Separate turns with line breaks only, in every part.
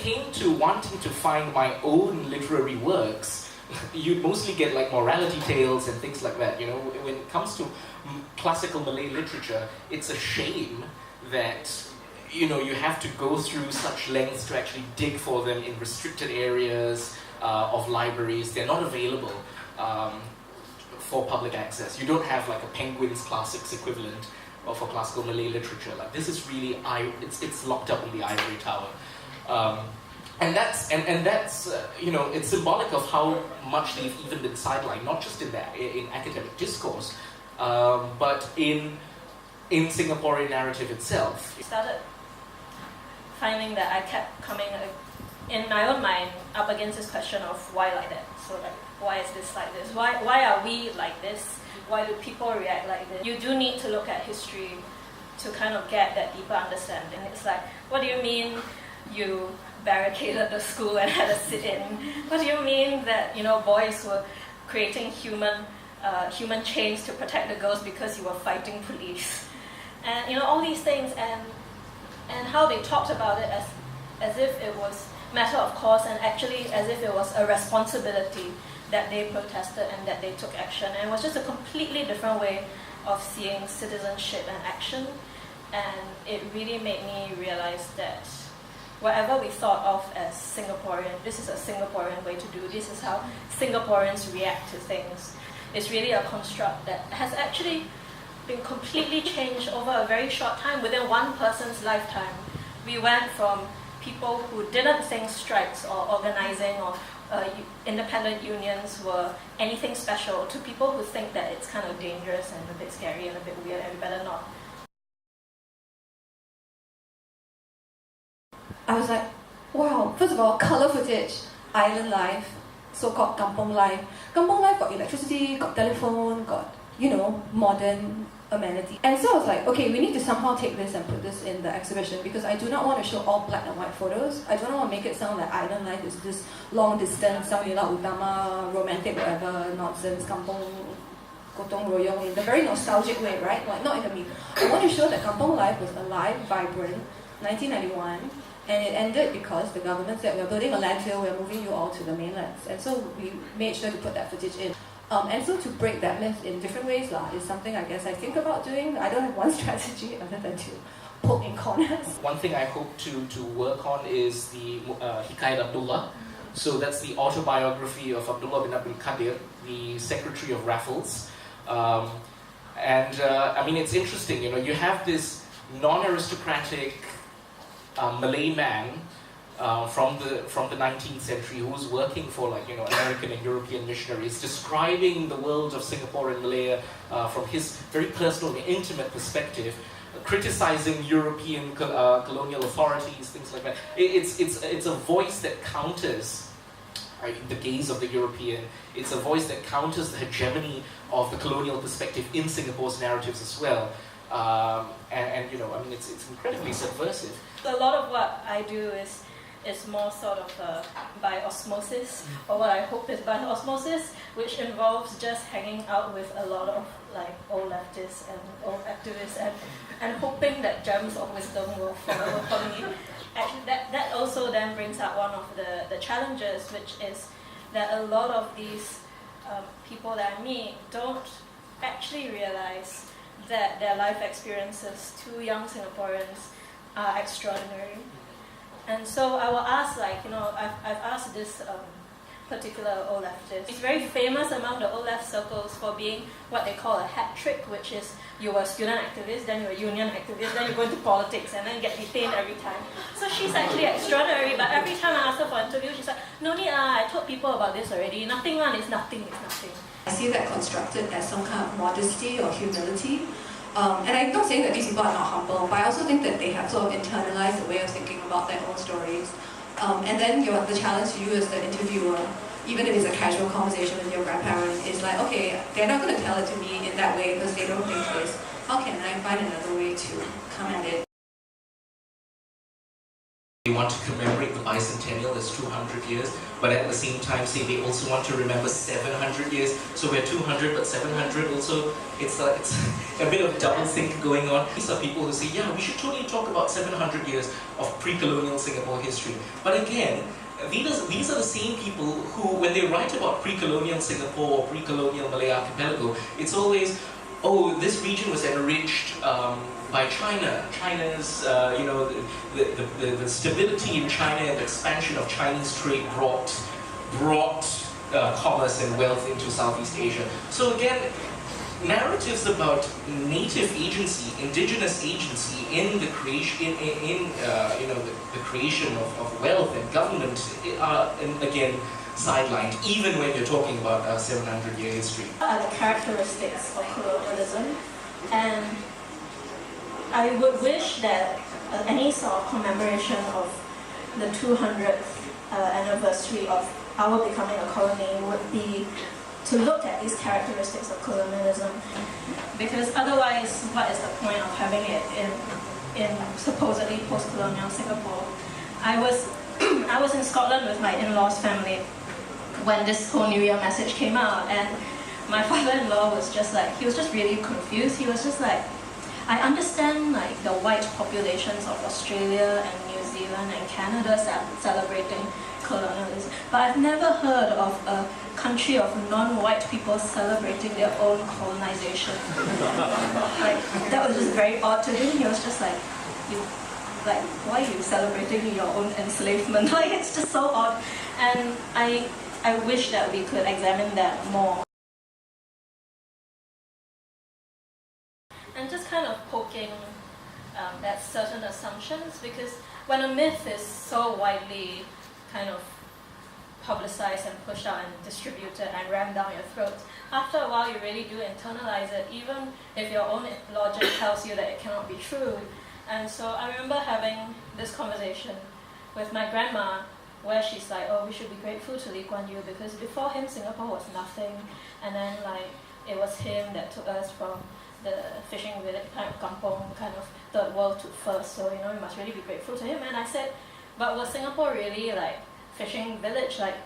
came to wanting to find my own literary works, you'd mostly get like morality tales and things like that. You know, when it comes to classical Malay literature, it's a shame that you know you have to go through such lengths to actually dig for them in restricted areas of libraries. They're not available for public access. You don't have like a Penguin's Classics equivalent for classical Malay literature. Like this is really it's locked up in the ivory tower. And that's you know, it's symbolic of how much they've even been sidelined, not just in academic discourse, but in Singaporean narrative itself.
I started finding that I kept coming in my own mind up against this question of why like that. So like, why is this like this? Why are we like this? Why do people react like this? You do need to look at history to kind of get that deeper understanding. It's like, what do you mean you barricaded the school and had a sit-in? What do you mean that, you know, boys were creating human chains to protect the girls because you were fighting police? And, you know, all these things, and how they talked about it as if it was matter of course, and actually as if it was a responsibility that they protested and that they took action. And it was just a completely different way of seeing citizenship and action. And it really made me realize that whatever we thought of as Singaporean, this is a Singaporean way to do, this is how Singaporeans react to things, it's really a construct that has actually been completely changed over a very short time. Within one person's lifetime, we went from people who didn't think strikes or organizing or independent unions were anything special to people who think that it's kind of dangerous and a bit scary and a bit weird and we better not.
I was like, wow, first of all, colour footage, island life, so-called kampong life. Kampong life got electricity, got telephone, got, you know, modern amenity. And so I was like, okay, we need to somehow take this and put this in the exhibition because I do not want to show all black and white photos. I don't want to make it sound like island life is this long distance, Sang-Nila Utama, romantic, whatever, nonsense, kampong, gotong royong, in the very nostalgic way, right? Like, not in the meme. I want to show that kampong life was alive, vibrant, 1991, and it ended because the government said, we're building a landfill, we're moving you all to the mainlands. And so we made sure to put that footage in. And so to break that myth in different ways is something I guess I think about doing. I don't have one strategy other than to poke in corners.
One thing I hope to work on is the Hikayat Abdullah. So that's the autobiography of Abdullah bin Abdul Qadir, the secretary of Raffles. I mean, it's interesting, you know, you have this non-aristocratic Malay man from the 19th century who was working for, like, you know, American and European missionaries, describing the world of Singapore and Malaya from his very personal and intimate perspective, criticizing European colonial authorities, things like that. It's a voice that counters the gaze of the European. It's a voice that counters the hegemony of the colonial perspective in Singapore's narratives as well. And you know, I mean, it's incredibly subversive.
A lot of what I do is more sort of by osmosis, or what I hope is by osmosis, which involves just hanging out with a lot of like old leftists and old activists and hoping that gems of wisdom will follow from me. Actually, that also then brings out one of the challenges, which is that a lot of these people that I meet don't actually realize that their life experiences to young Singaporeans are extraordinary. And so I will ask, like, you know, I've asked this particular old leftist. He's very famous among the old left circles for being what they call a hat trick, which is you were a student activist, then you're a union activist, then you go into politics and then get detained every time. So she's actually extraordinary, but every time I ask her for an interview, she's like, no need, I told people about this already. Nothing on, it's nothing, it's nothing.
I see that constructed as some kind of modesty or humility. And I'm not saying that these people are not humble, but I also think that they have sort of internalized the way of thinking about their own stories. And then the challenge to you as the interviewer, even if it's a casual conversation with your grandparent, is like, okay, they're not going to tell it to me in that way because they don't think this. How can I find another way to come at it?
They want to commemorate the bicentennial as 200 years, but at the same time say they also want to remember 700 years. So we're 200, but 700 also, it's a bit of double think going on. These are people who say, yeah, we should totally talk about 700 years of pre-colonial Singapore history. But again, these are the same people who, when they write about pre-colonial Singapore or pre-colonial Malay archipelago, it's always, oh, this region was enriched by China. China's, the stability in China and the expansion of Chinese trade brought commerce and wealth into Southeast Asia. So again, narratives about native agency, indigenous agency in the creation, the creation of wealth and government are again sidelined, even when you're talking about a 700-year history.
What are the characteristics of colonialism? And I would wish that any sort of commemoration of the 200th anniversary of our becoming a colony would be to look at these characteristics of colonialism, because otherwise, what is the point of having it in supposedly post-colonial Singapore? I was in Scotland with my in-laws' family when this whole New Year message came out, and my father-in-law was just like, he was just really confused. He was just like, I understand like the white populations of Australia and New Zealand and Canada celebrating colonialism, but I've never heard of a country of non-white people celebrating their own colonization. Like, that was just very odd to him. He was just like, why are you celebrating your own enslavement? Like, it's just so odd. And I wish that we could examine that more. And just kind of poking at certain assumptions, because when a myth is so widely kind of publicized and pushed out and distributed and rammed down your throat, after a while you really do internalize it, even if your own logic tells you that it cannot be true. And so I remember having this conversation with my grandma, where she's like, oh, we should be grateful to Lee Kuan Yew because before him Singapore was nothing, and then like it was him that took us from the fishing village kind of kampong, kind of third world to first, so we must really be grateful to him. And I said, but was Singapore really like fishing village? Like,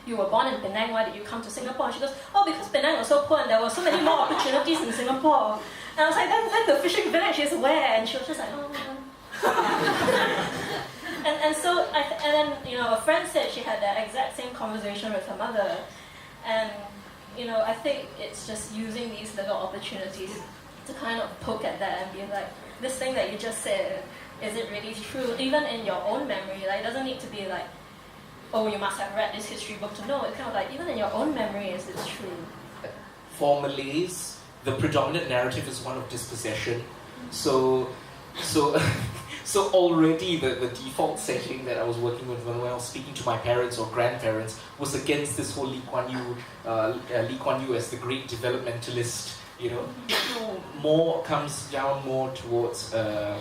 you were born in Penang, why did you come to Singapore? And she goes, oh, because Penang was so poor and there were so many more opportunities in Singapore. And I was like, then the fishing village is where? And she was just like, oh. and so, and then a friend said she had that exact same conversation with her mother. And I think it's just using these little opportunities to kind of poke at that and be like, this thing that you just said, is it really true? Even in your own memory, like, it doesn't need to be like, oh, you must have read this history book to know. It's kind of like, even in your own memory, is this true?
For Malays, the predominant narrative is one of dispossession. So already the default setting that I was working with when I was speaking to my parents or grandparents was against this whole Lee Kuan Yew as the great developmentalist. More comes down more towards the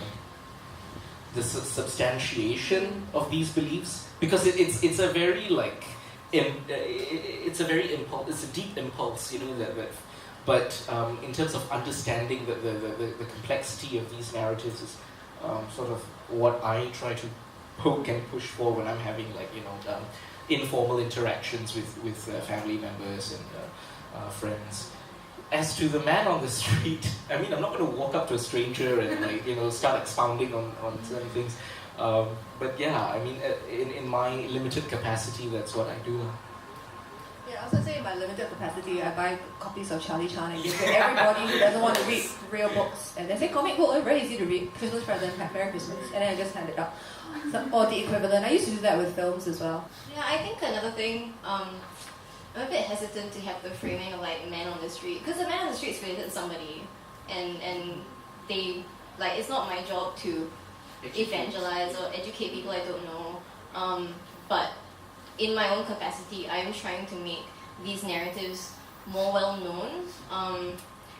substantiation of these beliefs, because it's a very like it's a deep impulse, but in terms of understanding the complexity of these narratives is sort of what I try to poke and push for when I'm having informal interactions with family members and friends. As to the man on the street, I mean, I'm not going to walk up to a stranger and start expounding on certain things. But yeah, I mean, in my limited capacity, that's what I do.
Yeah, I was going to say in my limited capacity, I buy copies of Charlie Chan and give to everybody who doesn't want to read real books. And they say comic book, very easy to read. Christmas present, Merry Christmas, and then I just hand it out. Or the equivalent. I used to do that with films as well.
Yeah, I think another thing, I'm a bit hesitant to have the framing of like man on the street, because the man on the street is related to somebody, and they it's not my job to evangelize or educate people I don't know, but in my own capacity, I am trying to make these narratives more well known,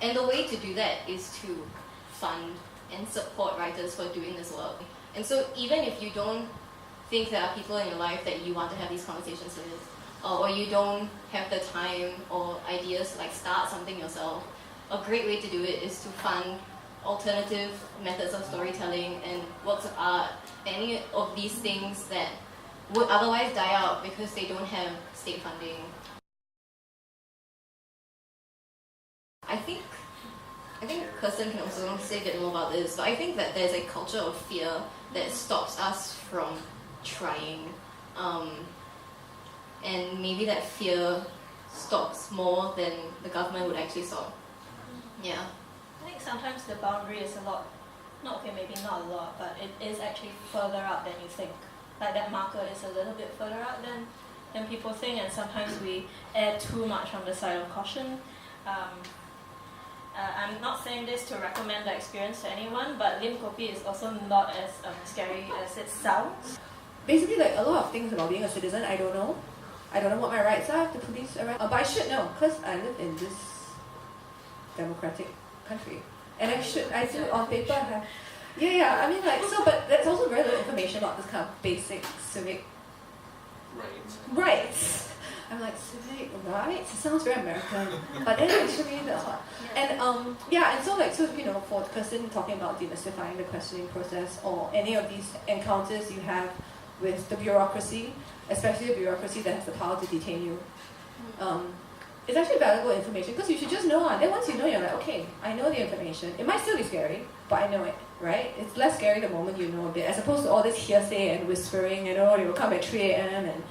and the way to do that is to fund and support writers for doing this work. And so even if you don't think there are people in your life that you want to have these conversations with, or you don't have the time or ideas to start something yourself, a great way to do it is to fund alternative methods of storytelling and works of art any of these things that would otherwise die out because they don't have state funding. I think Kirsten can also say a bit more about this, but I think that there's a culture of fear that stops us from trying. And maybe that fear stops more than the government would actually stop. Yeah.
I think sometimes the boundary is a lot, maybe not a lot, but it is actually further out than you think. Like that marker is a little bit further out than people think, and sometimes we err too much on the side of caution. I'm not saying this to recommend the experience to anyone, but lim kopi is also not as scary as it sounds.
Basically, like a lot of things about being a citizen, I don't know. I don't know what my rights are if the police around. But I should know, because I live in this democratic country. And I do on paper have, I mean like, so, but there's also very little information about this kind of basic civic rights. I'm like, civic rights? It sounds very American. But then actually that's what. And and so for Kirsten talking about demystifying the questioning process or any of these encounters you have with the bureaucracy, especially the bureaucracy that has the power to detain you. It's actually valuable information because you should just know. Then once you know, you're like, okay, I know the information. It might still be scary, but I know it, right? It's less scary the moment you know a bit, as opposed to all this hearsay and whispering. They will come at 3 a.m. and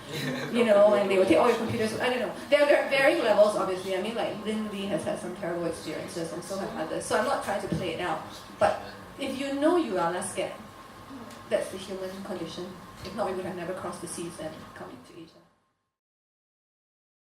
and they will take all your computers. I don't know. There are varying levels, obviously. I mean, like Lin Lee has had some terrible experiences, and so have others. So I'm not trying to play it out. But if you know, you are less scared. That's the human condition. If not, we would have never crossed the seas and come into Asia.